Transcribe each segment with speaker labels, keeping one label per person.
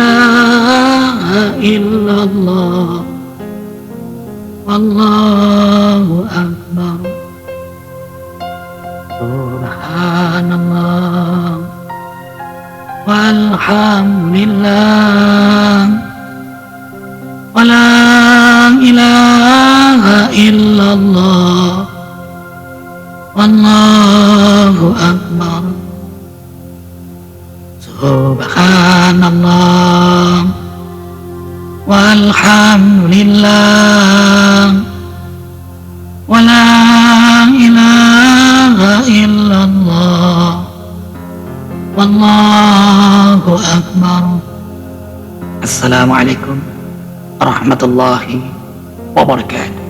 Speaker 1: ilaha illallah, wallahu akbar. Subhanallah, walhamdulillah, wala ilaha illallah, wallahu akbar. Subhanallah, walhamdulillah, wala ilaha illallah, wallahu akbar. Assalamualaikum warahmatullahi wabarakatuh.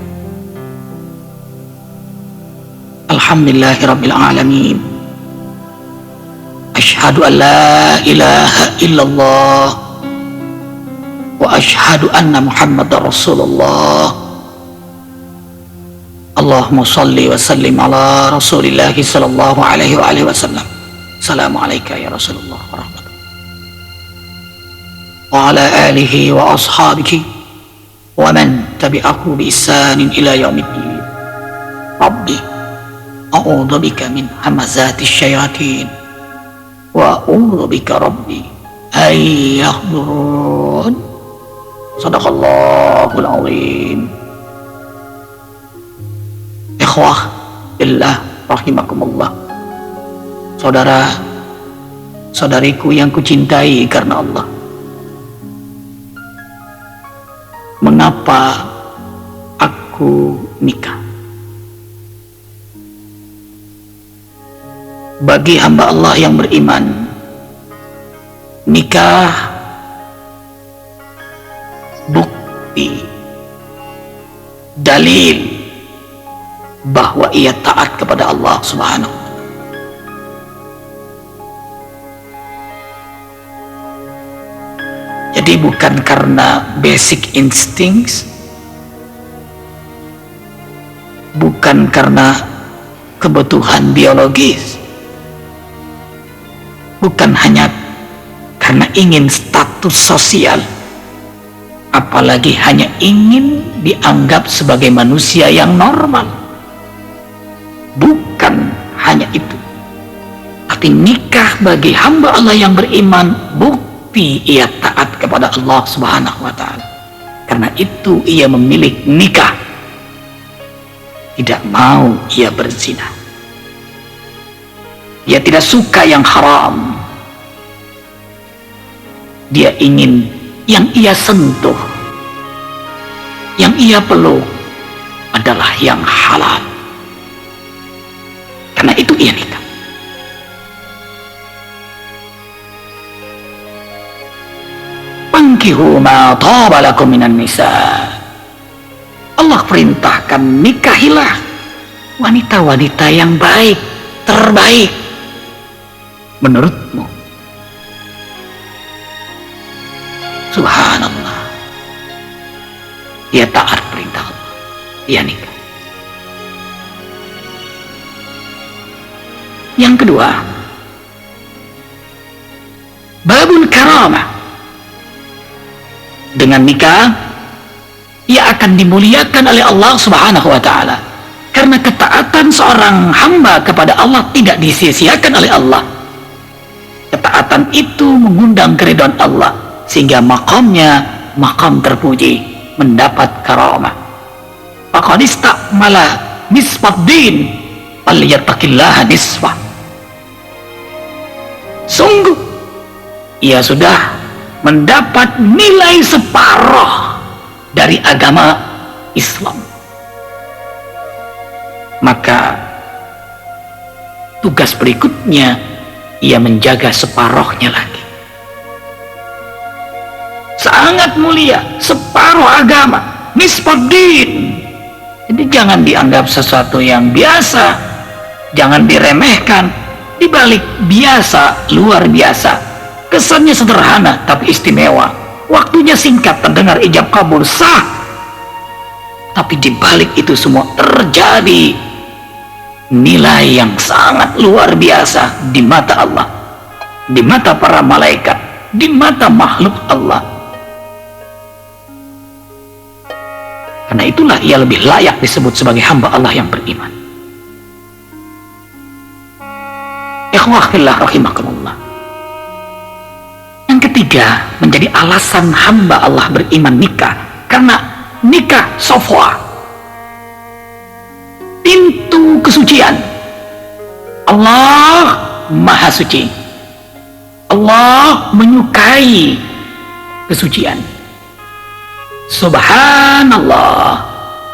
Speaker 1: Alhamdulillahi rabbil alamin. Asyhadu an la ilaha illallah wa asyhadu anna Muhammadar Rasulullah. Allahumma salli wa sallim ala Rasulillah sallallahu alaihi wa alihi wasallam. Assalamualaikum ya Rasulullah wa rahmatullahi wa ala alihi wa ashabihi wa man tabi'ahu bi ihsanin ila yaumiddin. Rabbi a'udzu bika min hamazatis syayatin wa a'udzu bika rabbi ay yahdurun. Sadaqallahul azim. Ikhwah billah rahimakumullah, saudara saudariku yang kucintai karena Allah, mengapa aku nikah? Bagi hamba Allah yang beriman, nikah bukti, dalil bahwa ia taat kepada Allah Subhanahu wa Ta'ala. Jadi bukan karena basic instincts, bukan karena kebutuhan biologis, bukan hanya karena ingin status sosial, apalagi hanya ingin dianggap sebagai manusia yang normal. Bukan hanya itu, tapi nikah bagi hamba Allah yang beriman bukti ia taat kepada Allah Subhanahu wa Ta'ala. Karena itu ia memilih nikah, tidak mau ia berzina. Dia tidak suka yang haram, dia ingin yang ia sentuh, yang ia peluk adalah yang halal. Karena itu ia nikah. Fankihu ma taba lakum minan nisa. Allah perintahkan nikahilah wanita-wanita yang baik, terbaik menurutmu. Subhanallah, dia taat perintah Allah, dia nikah. Yang kedua, babul karamah. Dengan nikah ia akan dimuliakan oleh Allah Subhanahu wa Ta'ala, karena ketaatan seorang hamba kepada Allah tidak disia-siakan oleh Allah. Ketaatan itu mengundang keridhaan Allah, sehingga makamnya makam terpuji, mendapat karamah. Faqad istakmala nisfad din falyattaqillaha nisfah. Sungguh ia sudah mendapat nilai separuh dari agama Islam. Maka tugas berikutnya ia menjaga separuhnya lagi. Sangat mulia, separuh agama, nisfuddin. Jadi jangan dianggap sesuatu yang biasa, jangan diremehkan. Di balik biasa, luar biasa, kesannya sederhana tapi istimewa, waktunya singkat, terdengar ijab kabul sah, tapi di balik itu semua terjadi nilai yang sangat luar biasa di mata Allah, di mata para malaikat, di mata makhluk Allah. Karena itulah ia lebih layak disebut sebagai hamba Allah yang beriman. Ikhwahillah rahimakumullah. Yang ketiga, menjadi alasan hamba Allah beriman nikah, karena nikah safwa, pintu kesucian. Allah Maha Suci. Allah menyukai kesucian. Subhanallah,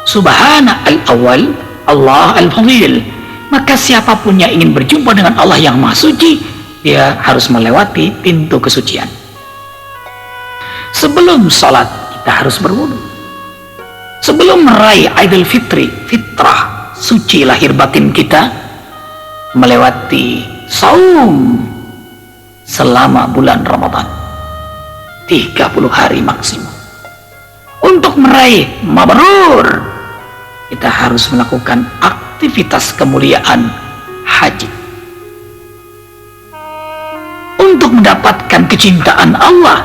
Speaker 1: Subhana al-awwal, Allah al-fadil. Maka siapapun yang ingin berjumpa dengan Allah yang Maha Suci, dia harus melewati pintu kesucian. Sebelum sholat, kita harus berwudu. Sebelum meraih Idul Fitri, fitrah suci lahir batin kita, melewati saum selama bulan Ramadan 30 hari maksimum. Untuk meraih mabrur, kita harus melakukan aktivitas kemuliaan haji. Untuk mendapatkan kecintaan Allah,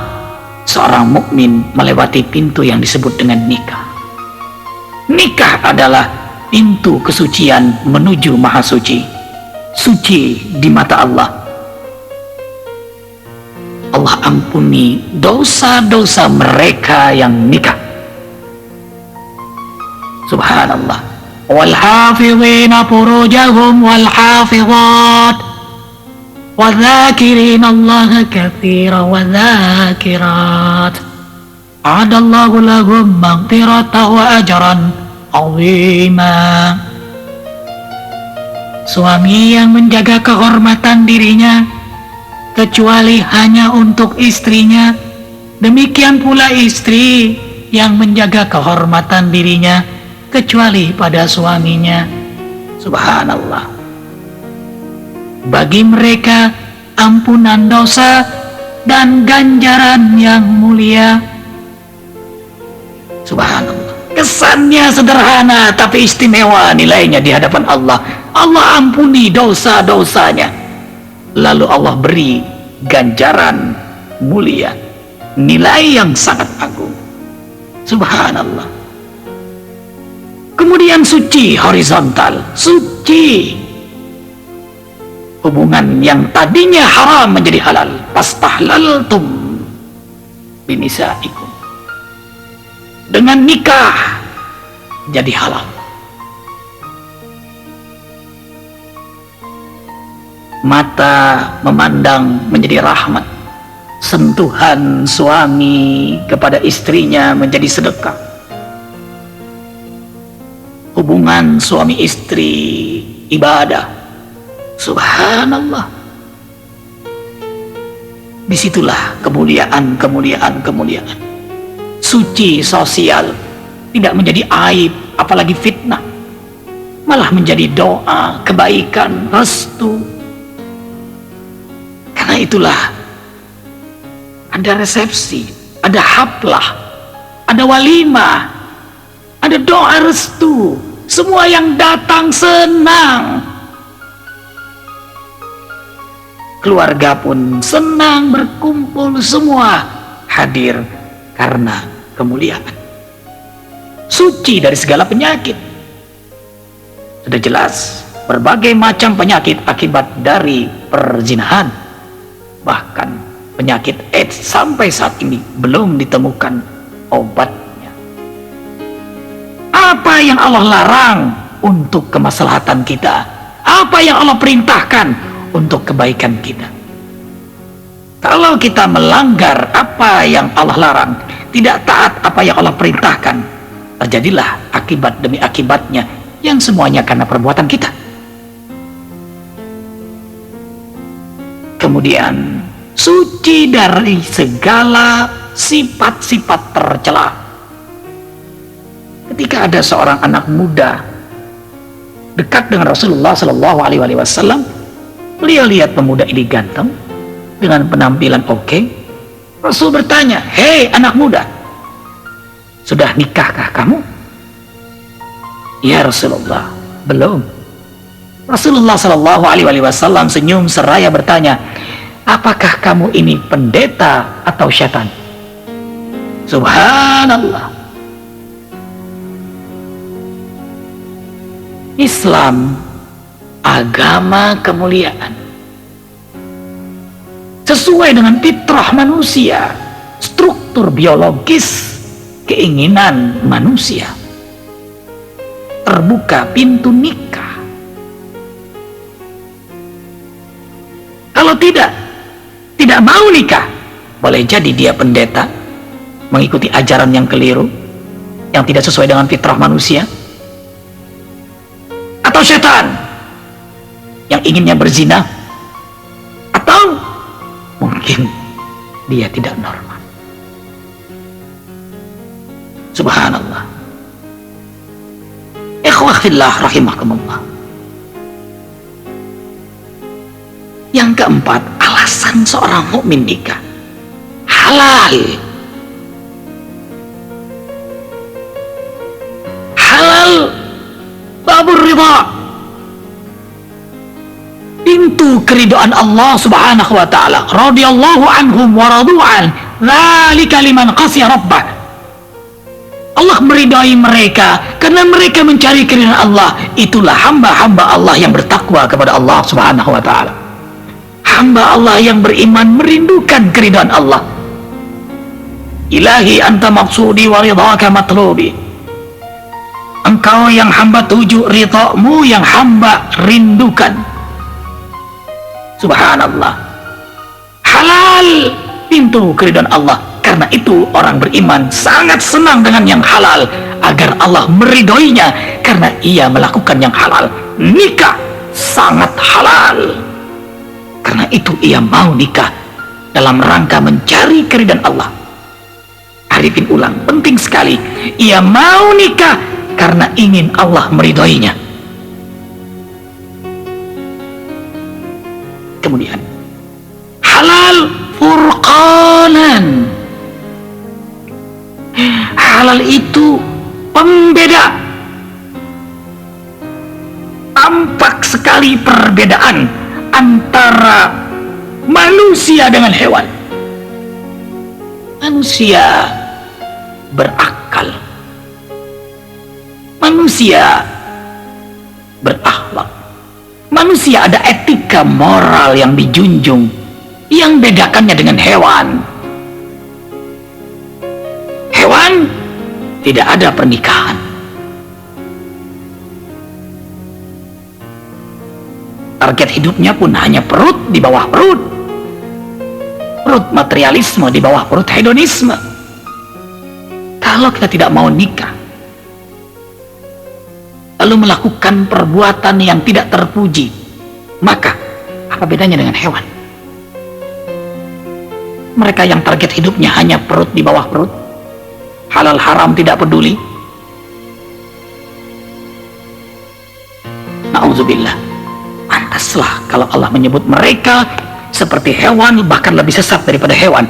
Speaker 1: seorang mukmin melewati pintu yang disebut dengan nikah. Nikah adalah pintu kesucian menuju Maha Suci, suci di mata Allah. Allah ampuni dosa-dosa mereka yang nikah. Subhanallah. Wal hafizina furujahum wal hafizat wadh-dhakirin Allah katsiran wadh-dhakirat. A'adallahu lahum maghfiratan wa ajran 'azima. Suami yang menjaga kehormatan dirinya kecuali hanya untuk istrinya, demikian pula istri yang menjaga kehormatan dirinya kecuali pada suaminya. Subhanallah. Bagi mereka ampunan dosa dan ganjaran yang mulia. Subhanallah. Kesannya sederhana tapi istimewa nilainya di hadapan Allah. Allah ampuni dosa-dosanya, lalu Allah beri ganjaran mulia, nilai yang sangat agung. Subhanallah. Kemudian suci horizontal, suci. Hubungan yang tadinya haram menjadi halal. Fastahlaltum binisaikum. Dengan nikah jadi halal. Mata memandang menjadi rahmat. Sentuhan suami kepada istrinya menjadi sedekah. Hubungan suami istri ibadah. Subhanallah. Disitulah kemuliaan. Suci sosial, tidak menjadi aib, apalagi fitnah, malah menjadi doa, kebaikan, restu. Karena itulah ada resepsi, ada haflah, ada walimah, ada doa restu. Semua yang datang senang. Keluarga pun senang berkumpul, semua hadir karena kemuliaan. Suci dari segala penyakit. Sudah jelas berbagai macam penyakit akibat dari perzinahan. Bahkan penyakit AIDS sampai saat ini belum ditemukan obatnya. Apa yang Allah larang untuk kemaslahatan kita? Apa yang Allah perintahkan untuk kebaikan kita? Kalau kita melanggar apa yang Allah larang, tidak taat apa yang Allah perintahkan, terjadilah akibat demi akibatnya yang semuanya karena perbuatan kita. Kemudian suci dari segala sifat-sifat tercela. Ketika ada seorang anak muda dekat dengan Rasulullah Shallallahu Alaihi Wasallam, beliau lihat pemuda ini ganteng dengan penampilan oke. Rasul bertanya, "Hei anak muda, sudah nikahkah kamu?" "Ya Rasulullah, belum." Rasulullah Shallallahu Alaihi Wasallam senyum seraya bertanya, apakah kamu ini pendeta atau setan? Subhanallah. Islam agama kemuliaan, sesuai dengan fitrah manusia, struktur biologis keinginan manusia. Terbuka pintu nikah. Kalau tidak mau nikah, boleh jadi dia pendeta, mengikuti ajaran yang keliru, yang tidak sesuai dengan fitrah manusia, atau setan yang inginnya berzina, atau mungkin dia tidak normal. Subhanallah. Ikhwah fillah rahimakumullah. Yang keempat, alasan seorang mukmin nikah halal. Halal babur ridha, pintu keridhaan Allah subhanahu wa ta'ala. Radiyallahu anhum wa radu'an, dzalika liman khasya rabbah. Allah meridai mereka karena mereka mencari keridhaan Allah. Itulah hamba-hamba Allah yang bertakwa kepada Allah subhanahu wa ta'ala. Hamba Allah yang beriman merindukan keridhaan Allah. Ilahi anta maksudi wa ridhaka matlubi. Engkau yang hamba tuju, ridhamu yang hamba rindukan. Subhanallah. Halal pintu keridhaan Allah. Karena itu orang beriman sangat senang dengan yang halal agar Allah meridhoinya karena ia melakukan yang halal. Nikah sangat halal. Karena itu ia mau nikah dalam rangka mencari keridhaan Allah. Arifin ulang, penting sekali. Ia mau nikah karena ingin Allah meridhoinya. Kemudian halal furqanan. Halal itu pembeda. Tampak sekali perbedaan antara manusia dengan hewan. Manusia berakal, manusia berakhlak, manusia ada etika moral yang dijunjung. Yang bedakannya dengan hewan, hewan tidak ada pernikahan. Target hidupnya pun hanya perut di bawah perut. Perut materialisme di bawah perut hedonisme. Kalau kita tidak mau nikah, lalu melakukan perbuatan yang tidak terpuji, maka apa bedanya dengan hewan? Mereka yang target hidupnya hanya perut di bawah perut, halal haram tidak peduli. Na'udzubillah. Pantaslah kalau Allah menyebut mereka seperti hewan, bahkan lebih sesat daripada hewan.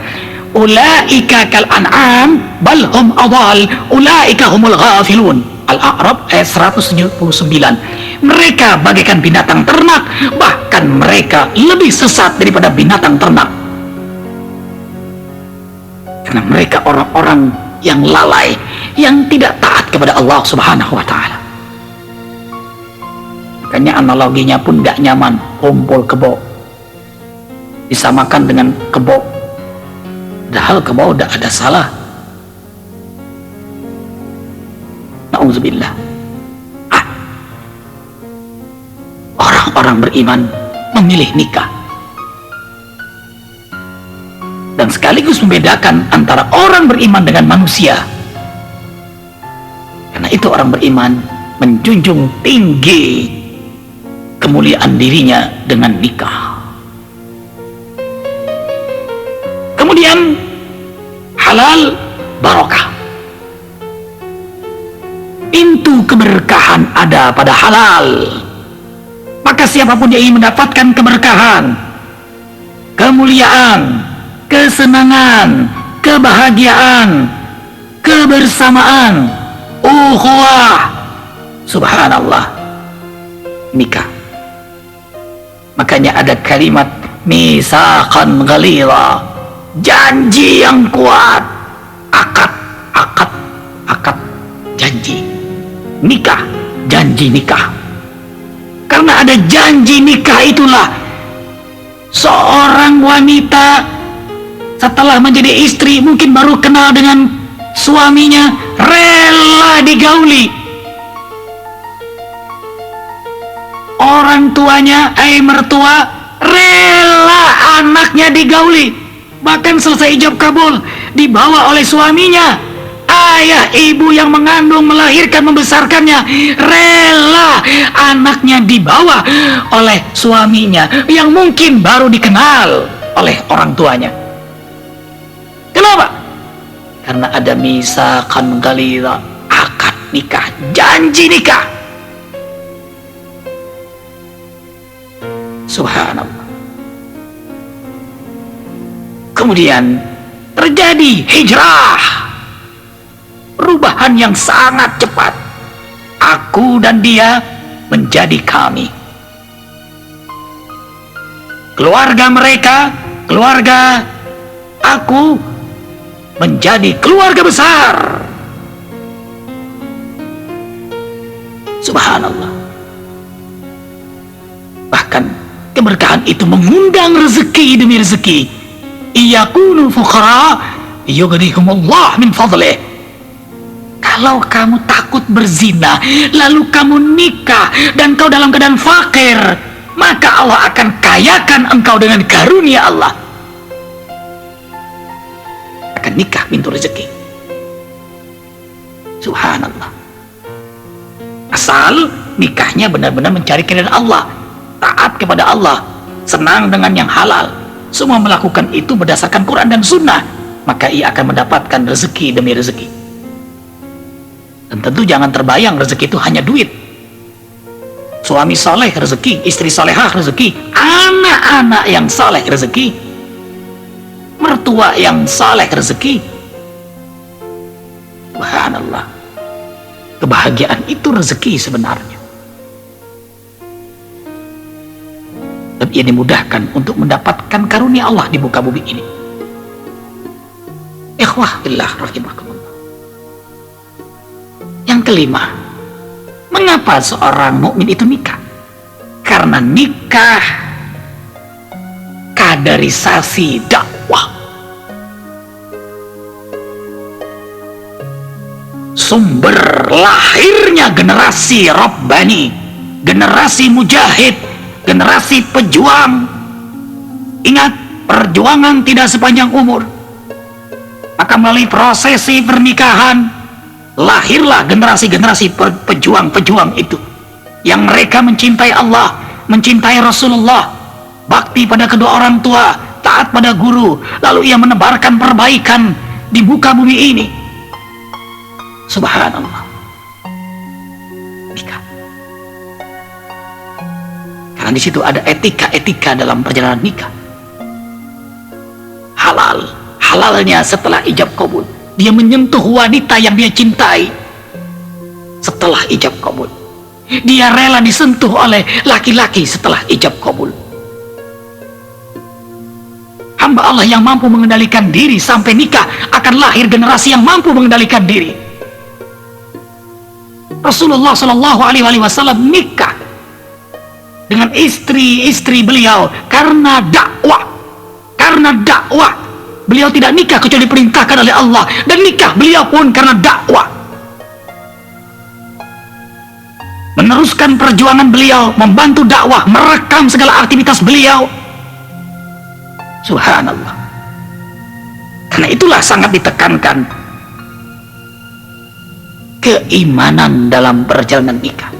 Speaker 1: Ulaika kal an'am bal hum adall, ulaika humul ghafilun. Al-A'raf ayat 179. Mereka bagaikan binatang ternak, bahkan mereka lebih sesat daripada binatang ternak. Karena mereka orang-orang yang lalai, yang tidak taat kepada Allah subhanahu wa ta'ala. Makanya analoginya pun gak nyaman. Kumpul kebo disamakan dengan kebo, padahal kebo udah ada salah. Na'udzubillah. Orang-orang beriman memilih nikah dan sekaligus membedakan antara orang beriman dengan manusia. Karena itu orang beriman menjunjung tinggi kemuliaan dirinya dengan nikah. Kemudian halal barokah. Pintu keberkahan ada pada halal. Maka siapapun yang ingin mendapatkan keberkahan, kemuliaan, kesenangan, kebahagiaan, kebersamaan, ukhuwah, subhanallah, nikah. Makanya ada kalimat mitsaqan ghalidha, janji yang kuat, akad, janji nikah, janji nikah. Karena ada janji nikah itulah seorang wanita setelah menjadi istri, mungkin baru kenal dengan suaminya, rela digauli. Orang tuanya, mertua, rela anaknya digauli. Bahkan selesai ijab kabul, dibawa oleh suaminya. Ayah, ibu yang mengandung, melahirkan, membesarkannya, rela anaknya dibawa oleh suaminya yang mungkin baru dikenal oleh orang tuanya. Kenapa? Karena ada mitsaqan ghalidha, akad nikah, janji nikah. Subhanallah. Kemudian terjadi hijrah, perubahan yang sangat cepat. Aku dan dia menjadi kami. Keluarga mereka, keluarga aku menjadi keluarga besar. Subhanallah. Bahkan keberkahan itu mengundang rezeki demi rezeki. Iyakunu fuqara yughnihumullah min fadlih. Kalau kamu takut berzina, lalu kamu nikah dan kau dalam keadaan fakir, maka Allah akan kayakan engkau dengan karunia Allah. Akan nikah pintu rezeki. Subhanallah. Asal nikahnya benar-benar mencari keridhaan Allah, taat kepada Allah, senang dengan yang halal, semua melakukan itu berdasarkan Quran dan Sunnah, maka ia akan mendapatkan rezeki demi rezeki. Dan tentu jangan terbayang rezeki itu hanya duit. Suami soleh rezeki, istri solehah rezeki, anak-anak yang soleh rezeki, mertua yang soleh rezeki. Subhanallah. Kebahagiaan itu rezeki sebenarnya. Dan ia dimudahkan untuk mendapatkan karunia Allah di muka bumi ini. Ikhwah billah rahimakumullah. Yang kelima, mengapa seorang mukmin itu nikah? Karena nikah kaderisasi dakwah. Sumber lahirnya generasi Rabbani, generasi mujahid, generasi pejuang. Ingat, perjuangan tidak sepanjang umur. Maka melalui prosesi pernikahan lahirlah generasi-generasi pejuang-pejuang itu, yang mereka mencintai Allah, mencintai Rasulullah, bakti pada kedua orang tua, taat pada guru, lalu ia menebarkan perbaikan di muka bumi ini. Subhanallah. Nikah. Karena di situ ada etika-etika dalam perjalanan nikah. Halalnya setelah ijab kabul, dia menyentuh wanita yang dia cintai. Setelah ijab kabul, dia rela disentuh oleh laki-laki setelah ijab kabul. Hamba Allah yang mampu mengendalikan diri sampai nikah, akan lahir generasi yang mampu mengendalikan diri. Rasulullah Shallallahu Alaihi Wasallam nikah dengan istri-istri beliau karena dakwah. Karena dakwah, beliau tidak nikah kecuali diperintahkan oleh Allah, dan nikah beliau pun karena dakwah. Meneruskan perjuangan beliau, membantu dakwah, merekam segala aktivitas beliau. Subhanallah. Karena itulah sangat ditekankan keimanan dalam perjalanan nikah.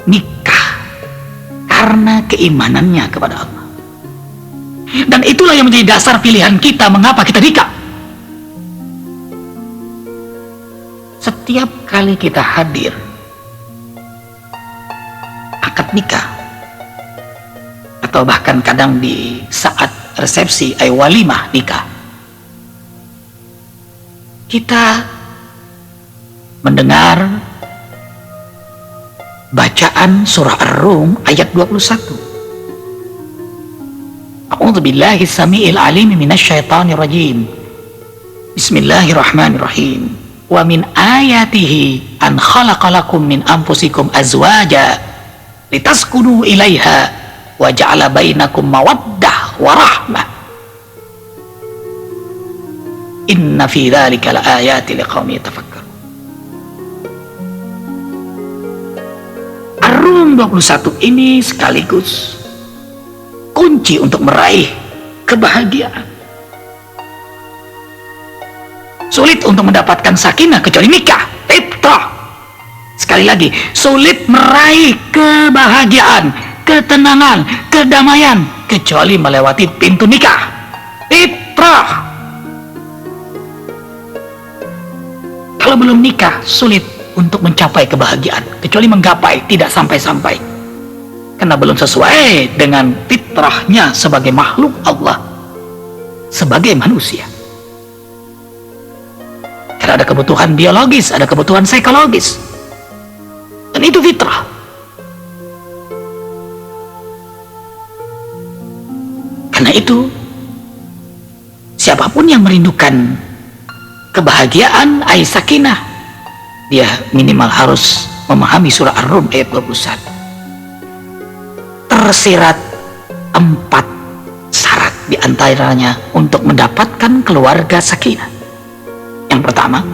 Speaker 1: Nikah karena keimanannya kepada Allah. Dan itulah yang menjadi dasar pilihan kita mengapa kita nikah. Setiap kali kita hadir akad nikah, atau bahkan kadang di saat resepsi walimah nikah, kita mendengar bacaan surah Ar-Rum ayat 21. A'udzubillahi samiil alim minasyaitonir rajim. Bismillahirrahmanirrahim. Wa min ayatihi an khalaqalakum min anfusikum azwaja litaskunu ilaiha wa ja'ala bainakum mawaddah wa rahmah. Inna fi dzalika laayatin liqaumin yatafakkarun. Ar-Rum 21 ini sekaligus kunci untuk meraih kebahagiaan. Sulit untuk mendapatkan sakinah kecuali nikah, fitrah. Sekali lagi, sulit meraih kebahagiaan, ketenangan, kedamaian kecuali melewati pintu nikah, fitrah. Kalau belum nikah, sulit untuk mencapai kebahagiaan kecuali menggapai, tidak sampai-sampai, karena belum sesuai dengan fitrahnya sebagai makhluk Allah, sebagai manusia. Karena ada kebutuhan biologis, ada kebutuhan psikologis, dan itu fitrah. Karena itu, siapapun yang merindukan kebahagiaan, sakinah, dia minimal harus memahami surah Ar-Rum ayat 21. Tersirat 4 syarat diantaranya untuk mendapatkan keluarga sakinah. Yang pertama,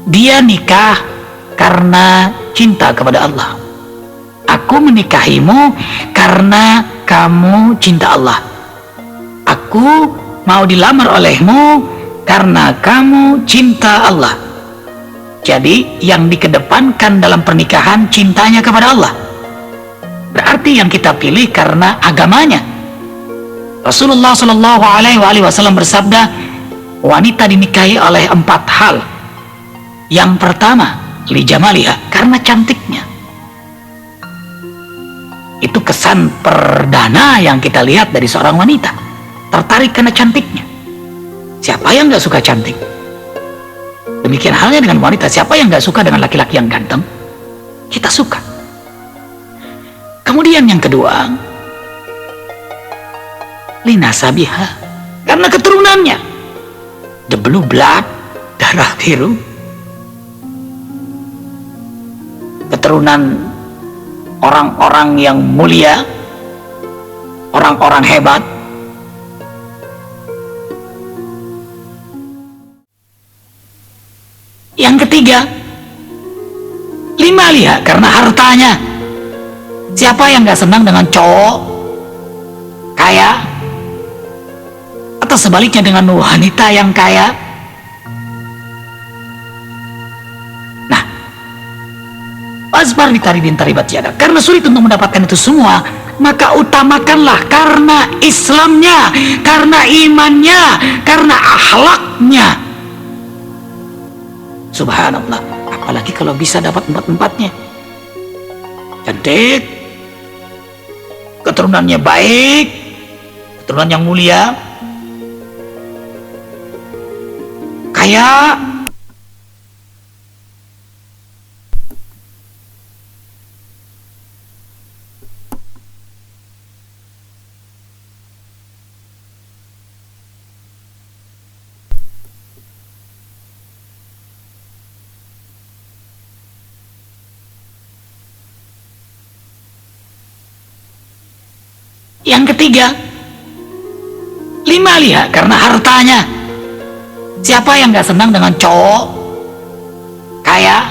Speaker 1: dia nikah karena cinta kepada Allah. Aku menikahimu karena kamu cinta Allah. Aku mau dilamar olehmu karena kamu cinta Allah. Jadi yang dikedepankan dalam pernikahan cintanya kepada Allah. Berarti yang kita pilih karena agamanya. Rasulullah Shallallahu Alaihi Wasallam bersabda, wanita dinikahi oleh 4 hal. Yang pertama, li jamaliha, karena cantiknya. Itu kesan perdana yang kita lihat dari seorang wanita, tertarik karena cantiknya. Siapa yang gak suka cantik? Demikian halnya dengan wanita, siapa yang gak suka dengan laki-laki yang ganteng? Kita suka. Kemudian yang kedua, linasabiha, karena keturunannya. The blue blood, darah biru, keturunan orang-orang yang mulia, orang-orang hebat. Yang ketiga, limaliha, karena hartanya. Siapa yang gak senang dengan cowok kaya, atau sebaliknya dengan wanita yang kaya? Nah, wasbar ditaridin taribat yada, karena sulit untuk mendapatkan itu semua, maka utamakanlah karena Islamnya, karena imannya, karena akhlaknya. Subhanallah, apalagi kalau bisa dapat 4-4-nya. Cantik, keturunannya baik, keturunan yang mulia, kaya, yang ketiga, limaliha, karena hartanya. Siapa yang gak senang dengan cowok kaya,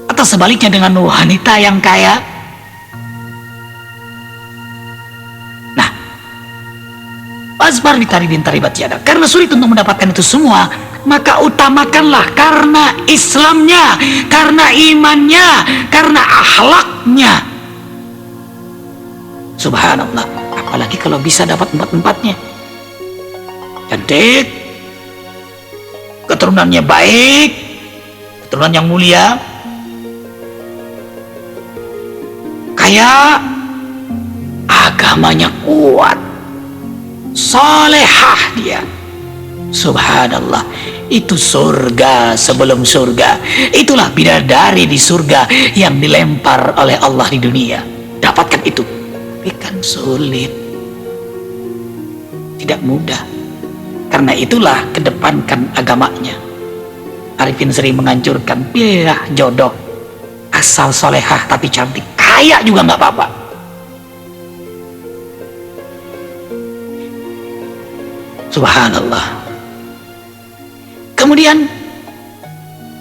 Speaker 1: atau sebaliknya dengan wanita yang kaya? Nah, wasbar ditaridin taribat yada, karena sulit untuk mendapatkan itu semua, maka utamakanlah karena Islamnya, karena imannya, karena akhlaknya. Subhanallah, apalagi kalau bisa dapat 4-4-nya. Cantik, keturunannya baik, keturunan yang mulia, kaya, agamanya kuat, solehah dia. Subhanallah, itu surga sebelum surga. Itulah bidadari di surga yang dilempar oleh Allah di dunia. Dapatkan itu. Tapi kan sulit. Tidak mudah. Karena itulah kedepankan agamanya. Arifin sering menganjurkan, pilihlah jodoh asal solehah tapi cantik, kaya juga nggak apa-apa. Subhanallah. Kemudian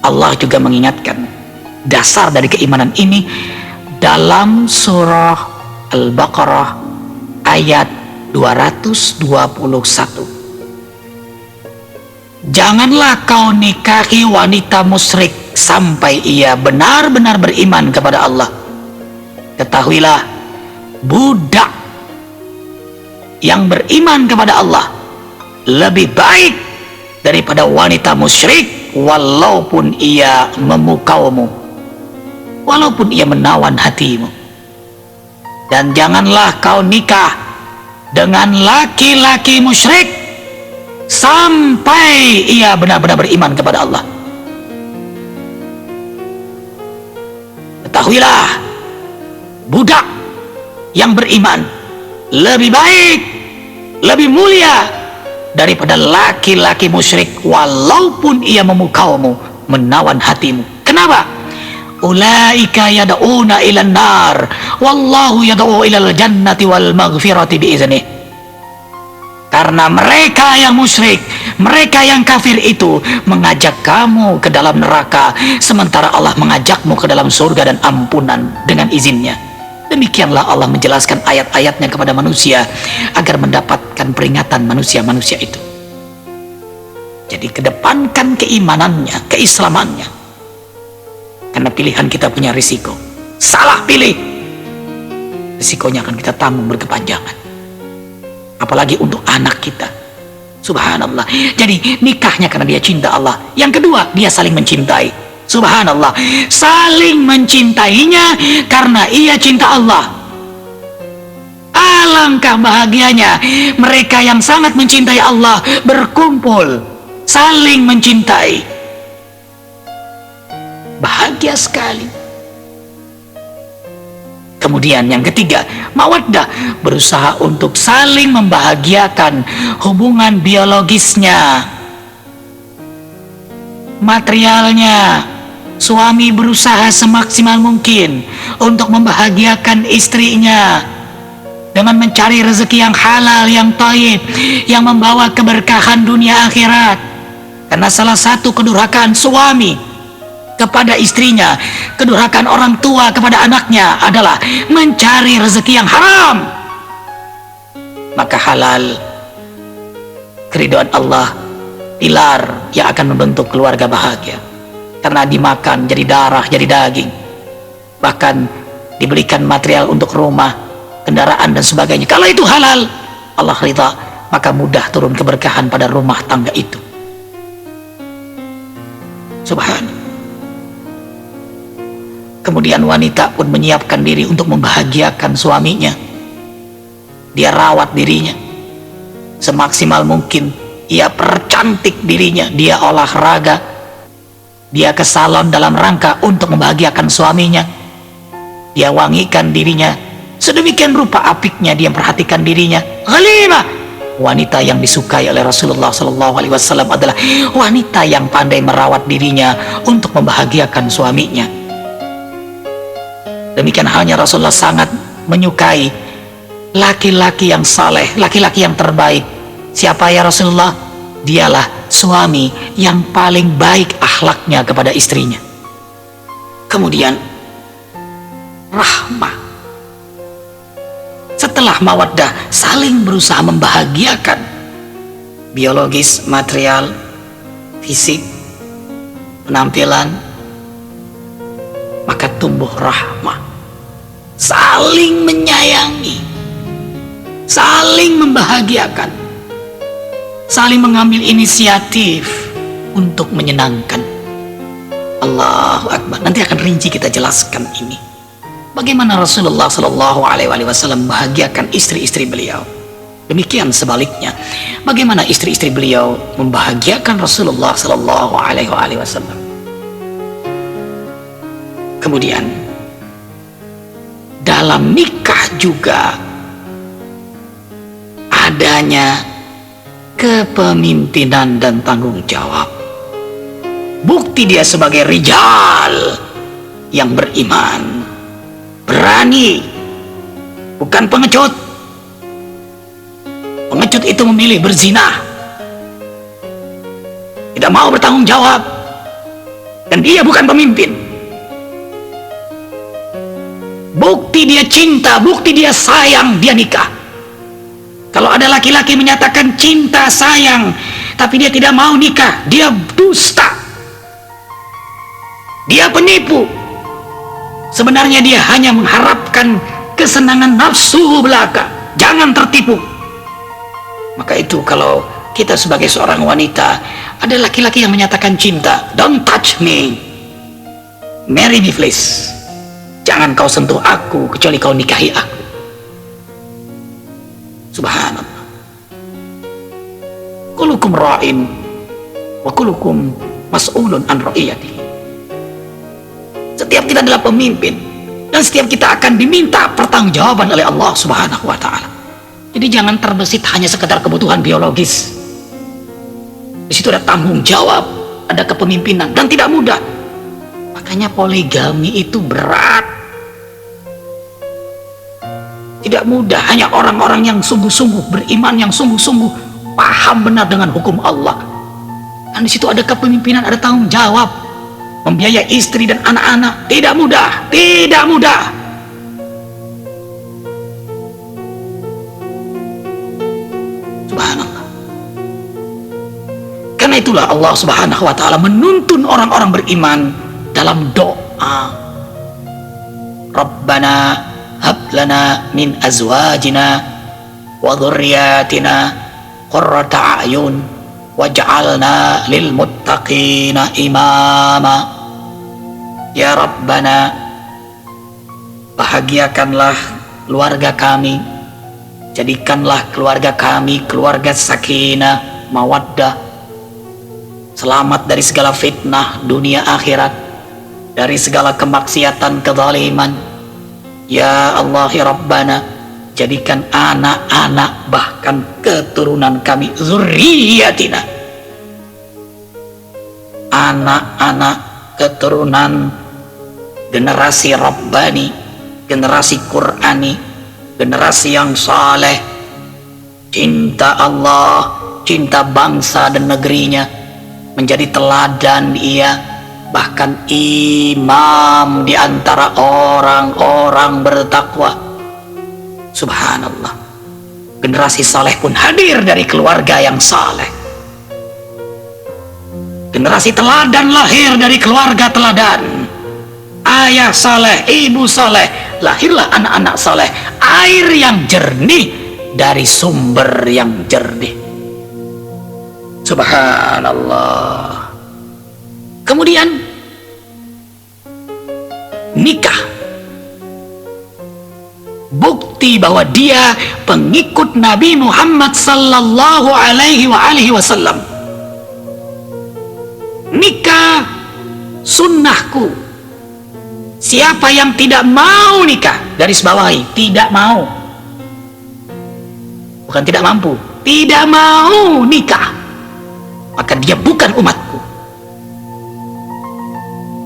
Speaker 1: Allah juga mengingatkan dasar dari keimanan ini dalam surah Al-Baqarah ayat 221. Janganlah kau nikahi wanita musyrik sampai ia benar-benar beriman kepada Allah. Ketahuilah, budak yang beriman kepada Allah lebih baik daripada wanita musyrik walaupun ia memukaumu, walaupun ia menawan hatimu. Dan janganlah kau nikah dengan laki-laki musyrik sampai ia benar-benar beriman kepada Allah. Ketahuilah, budak yang beriman lebih baik, lebih mulia daripada laki-laki musyrik walaupun ia memukaumu, menawan hatimu. Kenapa? Ulaika yad'una ilan nar wallahu yad'u ilal jannati wal maghfirati biiznih. Karena mereka yang musyrik, mereka yang kafir itu mengajak kamu ke dalam neraka, sementara Allah mengajakmu ke dalam surga dan ampunan dengan izinnya. Demikianlah Allah menjelaskan ayat-ayatnya kepada manusia agar mendapatkan peringatan manusia-manusia itu. Jadi kedepankan keimanannya, keislamannya. Karena pilihan kita punya risiko. Salah pilih, risikonya akan kita tanggung berkepanjangan. Apalagi untuk anak kita. Subhanallah. Jadi nikahnya karena dia cinta Allah. Yang kedua, dia saling mencintai. Subhanallah, saling mencintainya karena ia cinta Allah. Alangkah bahagianya mereka yang sangat mencintai Allah berkumpul, saling mencintai. Bahagia sekali. Kemudian yang ketiga, mawaddah, berusaha untuk saling membahagiakan hubungan biologisnya, materialnya. Suami berusaha semaksimal mungkin untuk membahagiakan istrinya dengan mencari rezeki yang halal, yang thayyib, yang membawa keberkahan dunia akhirat. Karena salah satu kedurhakaan suami kepada istrinya, kedurhakaan orang tua kepada anaknya adalah mencari rezeki yang haram. Maka halal, keridhaan Allah, pilar yang akan membentuk keluarga bahagia. Karena dimakan jadi darah, jadi daging, bahkan dibelikan material untuk rumah, kendaraan dan sebagainya. Kalau itu halal, Allah ridha, maka mudah turun keberkahan pada rumah tangga itu. Subhanallah. Kemudian wanita pun menyiapkan diri untuk membahagiakan suaminya. Dia rawat dirinya semaksimal mungkin, ia percantik dirinya, dia olahraga, dia ke salon dalam rangka untuk membahagiakan suaminya. Dia wangikan dirinya sedemikian rupa apiknya, dia perhatikan dirinya. Ghalimah, wanita yang disukai oleh Rasulullah SAW adalah wanita yang pandai merawat dirinya untuk membahagiakan suaminya. Demikian halnya Rasulullah sangat menyukai laki-laki yang saleh, laki-laki yang terbaik. Siapa ya Rasulullah? Dialah suami yang paling baik akhlaknya kepada istrinya. Kemudian rahmah. Setelah mawaddah, saling berusaha membahagiakan biologis, material, fisik, penampilan, maka tumbuh rahmah. Saling menyayangi, saling membahagiakan, saling mengambil inisiatif untuk menyenangkan. Allahu Akbar. Nanti akan rinci kita jelaskan ini. Bagaimana Rasulullah SAW membahagiakan istri-istri beliau. Demikian sebaliknya, bagaimana istri-istri beliau membahagiakan Rasulullah SAW. Kemudian dalam nikah juga adanya kepemimpinan dan tanggung jawab. Bukti dia sebagai rijal yang beriman, berani, bukan pengecut. Pengecut itu memilih berzina, tidak mau bertanggung jawab, dan dia bukan pemimpin. Bukti dia cinta, bukti dia sayang, dia nikah. Kalau ada laki-laki menyatakan cinta sayang tapi dia tidak mau nikah, dia dusta, dia penipu. Sebenarnya dia hanya mengharapkan kesenangan nafsu belaka. Jangan tertipu. Maka itu kalau kita sebagai seorang wanita, ada laki-laki yang menyatakan cinta, don't touch me, marry me please, jangan kau sentuh aku kecuali kau nikahi aku. Subhanallah. Kullukum ra'in wa kullukum mas'ulun an ra'iyatihi. Setiap kita adalah pemimpin, dan setiap kita akan diminta pertanggungjawaban oleh Allah Subhanahu wa taala. Jadi jangan terbesit hanya sekedar kebutuhan biologis. Di situ ada tanggung jawab, ada kepemimpinan, dan tidak mudah. Makanya poligami itu berat. Tidak mudah, hanya orang-orang yang sungguh-sungguh beriman, yang sungguh-sungguh paham benar dengan hukum Allah. Dan di situ ada kepemimpinan, ada tanggung jawab, membiayai istri dan anak-anak. Tidak mudah, tidak mudah. Subhanallah. Karena itulah Allah Subhanahu wa taala menuntun orang-orang beriman dalam doa. Rabbana hab lana min azwajina wa dhurriyyatina qurrata a'yun waj'alna lil muttaqina imama. Ya Rabbana, bahagiakanlah keluarga kami, jadikanlah keluarga kami keluarga sakinah, mawaddah, selamat dari segala fitnah dunia akhirat, dari segala kemaksiatan, kezaliman. Ya Allah, ya Rabbana, jadikan anak-anak bahkan keturunan kami, zurriyatina, anak-anak keturunan generasi Rabbani, generasi Qur'ani, generasi yang saleh, cinta Allah, cinta bangsa dan negerinya, menjadi teladan ia, bahkan imam di antara orang-orang bertakwa. Subhanallah. Generasi saleh pun hadir dari keluarga yang saleh. Generasi teladan lahir dari keluarga teladan. Ayah saleh, ibu saleh, lahirlah anak-anak saleh. Air yang jernih dari sumber yang jernih. Subhanallah. Kemudian nikah, bukti bahwa dia pengikut Nabi Muhammad sallallahu alaihi wasallam. Nikah sunnahku. Siapa yang tidak mau nikah, garis bawahi, tidak mau, bukan tidak mampu, tidak mau nikah, maka dia bukan umatku.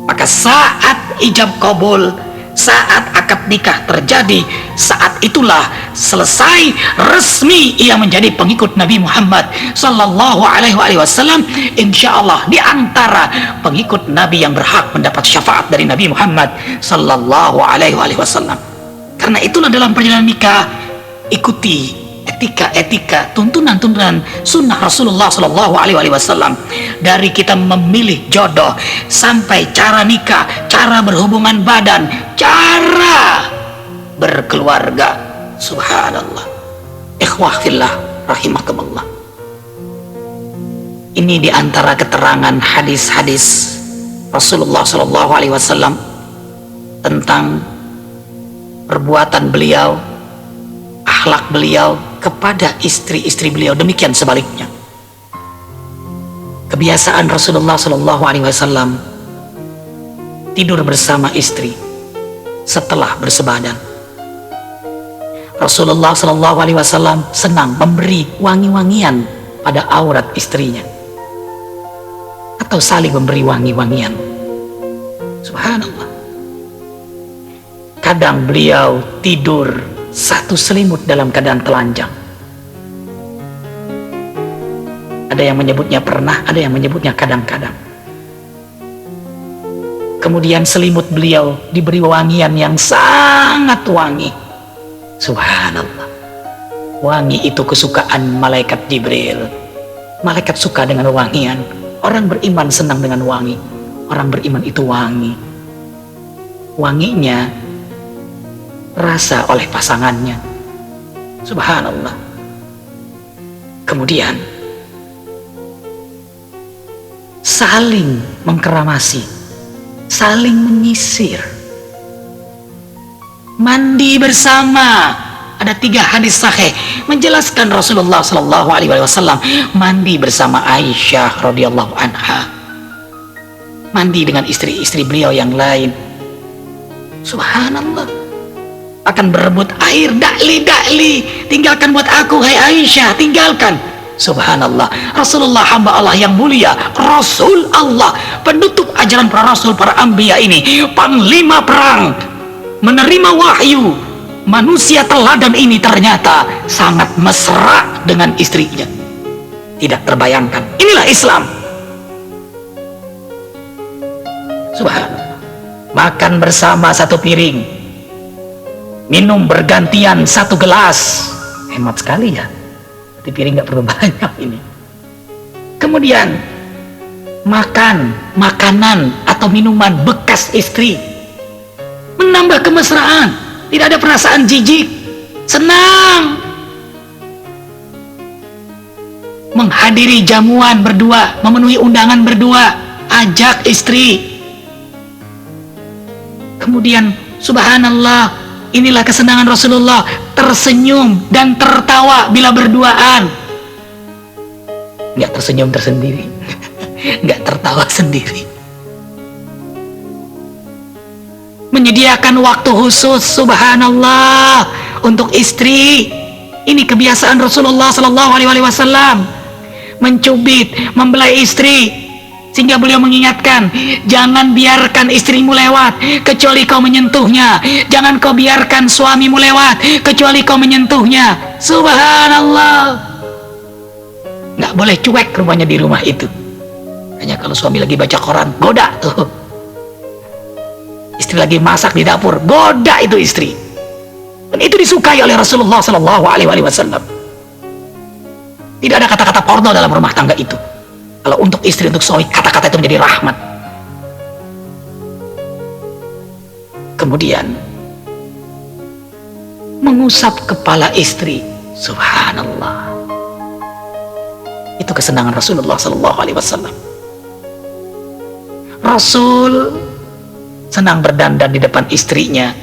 Speaker 1: Maka saat ijab kabul, saat akad nikah terjadi, saat itulah selesai resmi ia menjadi pengikut Nabi Muhammad sallallahu alaihi wasallam. Insyaallah di antara pengikut Nabi yang berhak mendapat syafaat dari Nabi Muhammad sallallahu alaihi wasallam. Karena itulah dalam perjalanan nikah, ikuti etika-etika, tuntunan-tuntunan sunnah Rasulullah sallallahu alaihi wasallam. Dari kita memilih jodoh sampai cara nikah, cara berhubungan badan, cara berkeluarga. Subhanallah. Ikhwah fillah rahimakumullah. Ini di antara keterangan hadis-hadis Rasulullah sallallahu alaihi wasallam tentang perbuatan beliau, akhlak beliau kepada istri-istri beliau, demikian sebaliknya. Kebiasaan Rasulullah sallallahu alaihi wasallam tidur bersama istri setelah bersebadan. Rasulullah sallallahu alaihi wasallam senang memberi wangi-wangian pada aurat istrinya, atau saling memberi wangi-wangian. Subhanallah. Kadang beliau tidur satu selimut dalam keadaan telanjang. Ada yang menyebutnya pernah, ada yang menyebutnya kadang-kadang. Kemudian selimut beliau diberi wangian yang sangat wangi. Subhanallah. Wangi itu kesukaan malaikat Jibril. Malaikat suka dengan wangian. Orang beriman senang dengan wangi. Orang beriman itu wangi. Wanginya rasa oleh pasangannya. Subhanallah. Kemudian saling mengkeramasi, saling menyisir, mandi bersama. Ada 3 hadis sahih menjelaskan Rasulullah Shallallahu Alaihi Wasallam mandi bersama Aisyah radhiyallahu anha, mandi dengan istri-istri beliau yang lain. Subhanallah. Akan berebut air, dakli, tinggalkan buat aku, hai Aisyah, tinggalkan. Subhanallah. Rasulullah hamba Allah yang mulia, Rasul Allah, penutup ajaran para rasul, para anbiya ini, panglima perang, menerima wahyu. Manusia teladan ini ternyata sangat mesra dengan istrinya. Tidak terbayangkan. Inilah Islam. Subhanallah. Makan bersama satu piring, minum bergantian satu gelas. Hemat sekali ya. Di piring nggak perlu banyak ini. Kemudian makan makanan atau minuman bekas istri, menambah kemesraan. Tidak ada perasaan jijik, senang. Menghadiri jamuan berdua, memenuhi undangan berdua, ajak istri. Kemudian subhanallah, inilah kesenangan Rasulullah, tersenyum dan tertawa bila berduaan. Nggak tersenyum tersendiri, nggak tertawa sendiri. Menyediakan waktu khusus, subhanallah, untuk istri. Ini kebiasaan Rasulullah Sallallahu Alaihi Wasallam, mencubit, membelai istri, sehingga beliau mengingatkan, jangan biarkan istrimu lewat kecuali kau menyentuhnya, jangan kau biarkan suamimu lewat kecuali kau menyentuhnya. Subhanallah. Nggak boleh cuek rumahnya di rumah itu. Hanya kalau suami lagi baca koran, goda tuh. Istri lagi masak di dapur, goda itu istri. Dan itu disukai oleh Rasulullah Sallallahu Alaihi Wasallam. Tidak ada kata-kata porno dalam rumah tangga itu. Kalau untuk istri, untuk suami, kata-kata itu menjadi rahmat. Kemudian mengusap kepala istri, subhanallah. Itu kesenangan Rasulullah Sallallahu Alaihi Wasallam. Rasul senang berdandan di depan istrinya.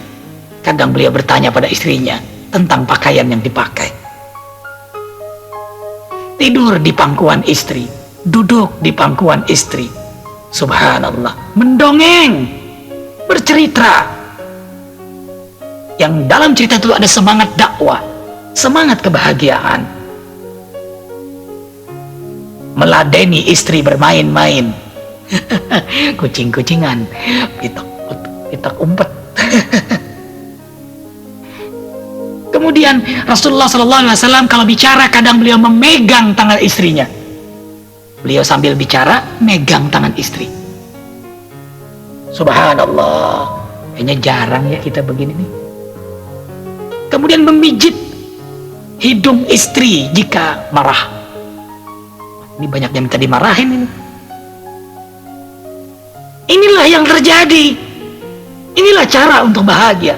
Speaker 1: Kadang beliau bertanya pada istrinya tentang pakaian yang dipakai. Tidur di pangkuan istri, duduk di pangkuan istri. Subhanallah. Mendongeng, bercerita. Yang dalam cerita itu ada semangat dakwah, semangat kebahagiaan. Meladeni istri bermain-main. Kucing-kucingan, pitak umpet. Kemudian Rasulullah SAW kalau bicara kadang beliau memegang tangan istrinya. Beliau sambil bicara megang tangan istri. Subhanallah. Kayaknya jarang ya kita begini nih. Kemudian memijit hidung istri jika marah. Ini banyak yang minta dimarahin ini. Inilah yang terjadi. Inilah cara untuk bahagia.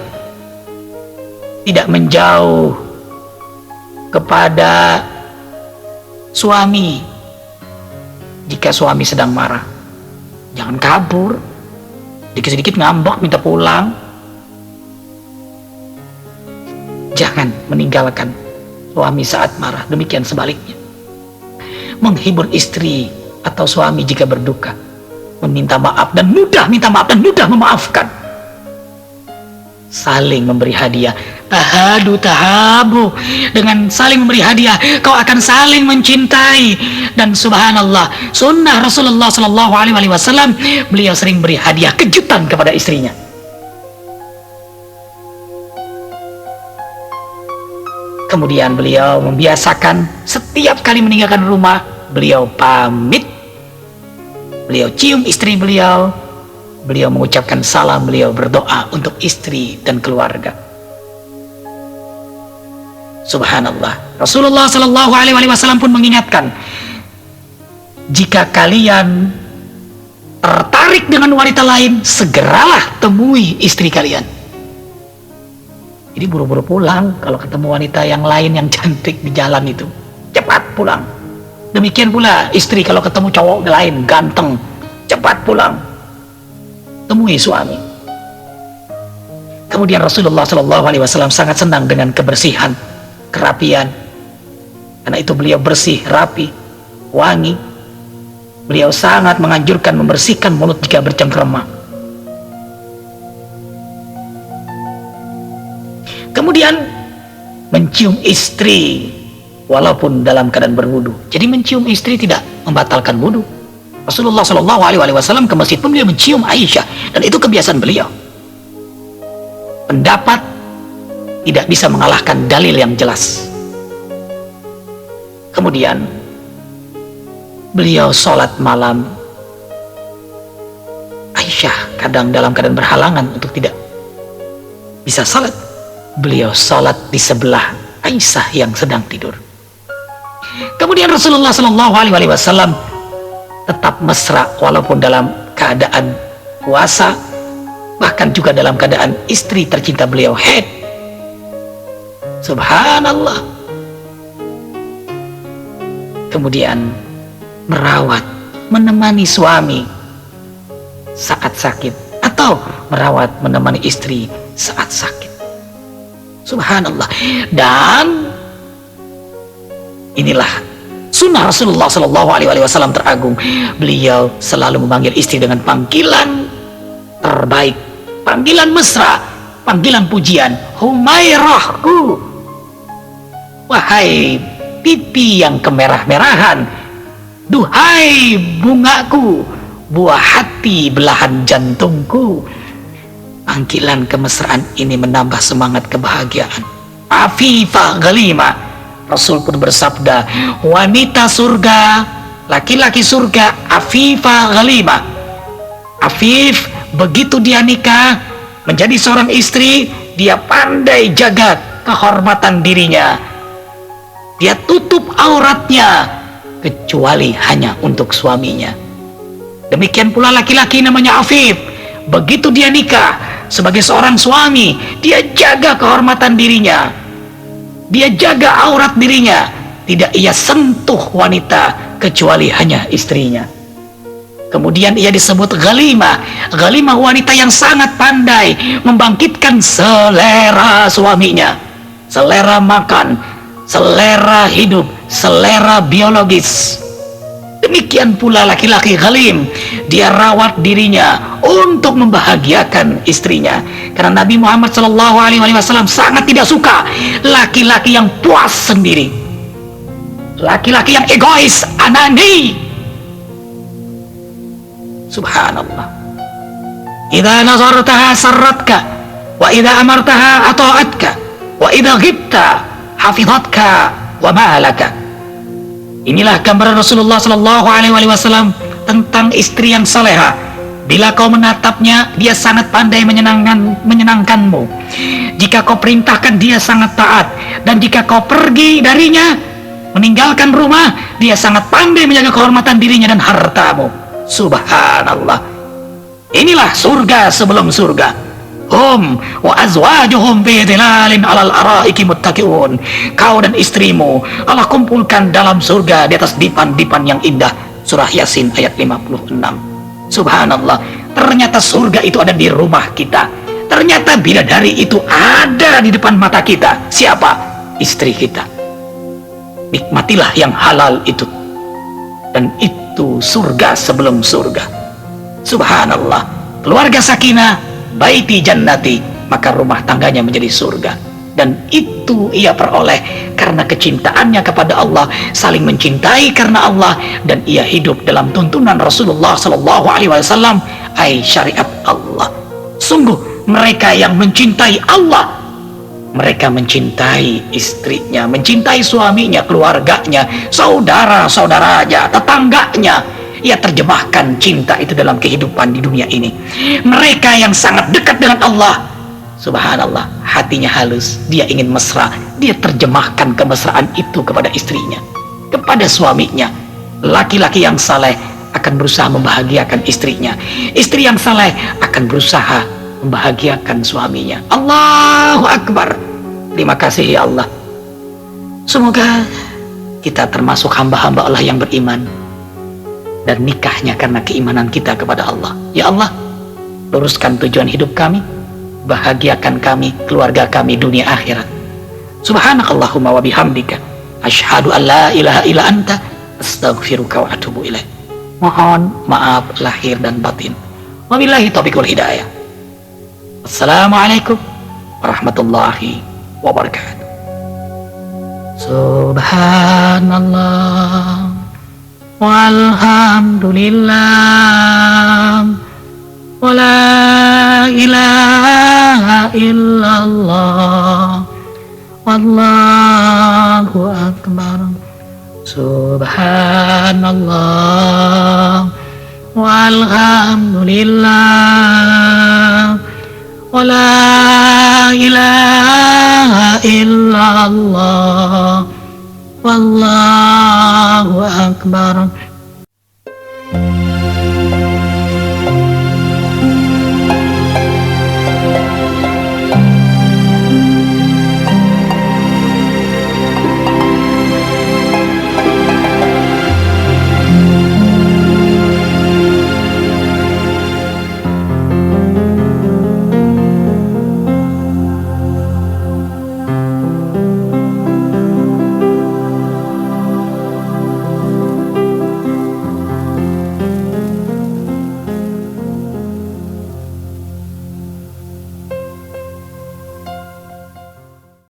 Speaker 1: Tidak menjauh kepada suami. Jika suami sedang marah, jangan kabur. Dikit-dikit ngambek minta pulang. Jangan meninggalkan suami saat marah. Demikian sebaliknya. Menghibur istri atau suami jika berduka, meminta maaf dan mudah minta maaf dan mudah memaafkan. Saling memberi hadiah. tahadu tahabu, dengan saling memberi hadiah kau akan saling mencintai. Dan subhanallah, sunnah Rasulullah sallallahu alaihi wasallam, beliau sering beri hadiah kejutan kepada istrinya. Kemudian beliau membiasakan setiap kali meninggalkan rumah, beliau pamit, beliau cium istri beliau, beliau mengucapkan salam, beliau berdoa untuk istri dan keluarga. Subhanallah, Rasulullah sallallahu alaihi wasallam pun mengingatkan, jika kalian tertarik dengan wanita lain, segeralah temui istri kalian. Jadi buru-buru pulang kalau ketemu wanita yang lain yang cantik di jalan itu, cepat pulang. Demikian pula istri kalau ketemu cowok lain ganteng, cepat pulang, temui suami. Kemudian Rasulullah SAW sangat senang dengan kebersihan, kerapian. Karena itu beliau bersih, rapi, wangi. Beliau sangat menganjurkan membersihkan mulut jika bercengkrama. Kemudian mencium istri walaupun dalam keadaan berwudu. Jadi mencium istri tidak membatalkan wudu. Rasulullah Shallallahu Alaihi Wasallam ke masjid pun beliau mencium Aisyah, dan itu kebiasaan beliau. Pendapat tidak bisa mengalahkan dalil yang jelas. Kemudian beliau sholat malam. Aisyah kadang dalam keadaan berhalangan untuk tidak bisa sholat, beliau sholat di sebelah Aisyah yang sedang tidur. Kemudian Rasulullah Shallallahu Alaihi Wasallam tetap mesra walaupun dalam keadaan puasa, bahkan juga dalam keadaan istri tercinta beliau haid. Subhanallah. Kemudian merawat, menemani suami saat sakit, atau merawat, menemani istri saat sakit. Subhanallah. Dan inilah sunnah Rasulullah Sallallahu Alaihi Wasallam teragung. Beliau selalu memanggil istri dengan panggilan terbaik, panggilan mesra, panggilan pujian. Humairahku, wahai pipi yang kemerah-merahan, duhai bungaku, buah hati belahan jantungku. Panggilan kemesraan ini menambah semangat kebahagiaan. Afifah Ghalima, Rasul pun bersabda, wanita surga, laki-laki surga, Afifah Ghalima. Afif, begitu dia nikah menjadi seorang istri, dia pandai jaga kehormatan dirinya. Dia tutup auratnya kecuali hanya untuk suaminya. Demikian pula laki-laki namanya Afif, begitu dia nikah sebagai seorang suami, dia jaga kehormatan dirinya, dia jaga aurat dirinya, tidak ia sentuh wanita kecuali hanya istrinya. Kemudian ia disebut Ghalimah. Ghalimah, wanita yang sangat pandai membangkitkan selera suaminya, selera makan, selera hidup, selera biologis. Demikian pula laki-laki Ghalim, dia rawat dirinya untuk membahagiakan istrinya. Karena Nabi Muhammad SAW sangat tidak suka laki-laki yang puas sendiri, laki-laki yang egois, anani. Subhanallah. Idza nazartaha sarratka, wa idza amartaha ata'atka, wa idza ghibta hafidhatka wa malaka. Inilah gambaran Rasulullah Sallallahu Alaihi Wasallam tentang istri yang saleha. Bila kau menatapnya, dia sangat pandai menyenangkanmu. Jika kau perintahkan, dia sangat taat. Dan jika kau pergi darinya, meninggalkan rumah, dia sangat pandai menjaga kehormatan dirinya dan hartamu. Subhanallah. Inilah surga sebelum surga. Hum wa azwajuhum fi dhilalin 'alal araiki muttaqiun. Kau dan istrimu Allah kumpulkan dalam surga di atas dipan-dipan yang indah. Surah Yasin ayat 56. Subhanallah. Ternyata surga itu ada di rumah kita. Ternyata bidadari itu ada di depan mata kita. Siapa? Istri kita. Nikmatilah yang halal itu. Dan itu surga sebelum surga. Subhanallah. Keluarga sakinah, baiti jannati, maka rumah tangganya menjadi surga. dan itu ia peroleh karena kecintaannya kepada Allah, saling mencintai karena Allah, dan ia hidup dalam tuntunan Rasulullah Sallallahu Alaihi Wasallam, ai syariat Allah. Sungguh mereka yang mencintai Allah, mereka mencintai istrinya, mencintai suaminya, keluarganya, saudara-saudaranya, tetangganya. Ia terjemahkan cinta itu dalam kehidupan di dunia ini. Mereka yang sangat dekat dengan Allah, subhanallah, hatinya halus, dia ingin mesra, dia terjemahkan kemesraan itu kepada istrinya, kepada suaminya. Laki-laki yang saleh akan berusaha membahagiakan istrinya, istri yang saleh akan berusaha membahagiakan suaminya. Allahu Akbar. Terima kasih ya Allah. Semoga kita termasuk hamba-hamba Allah yang beriman dan nikahnya karena keimanan kita kepada Allah. Ya Allah, luruskan tujuan hidup kami, bahagiakan kami, keluarga kami dunia akhirat. Subhanakallahumma wa bihamdika asyhadu an la ilaha illa anta astaghfiruka wa atubu ilaik. Mohon maaf lahir dan batin. Wabillahi taufiq wal hidayah. Assalamualaikum warahmatullahi wabarakatuh. Subhanallah walhamdulillah wa la ilaha illallah wallahu akbar. Subhanallah walhamdulillah wa la ilaha illallah wallahu akbar.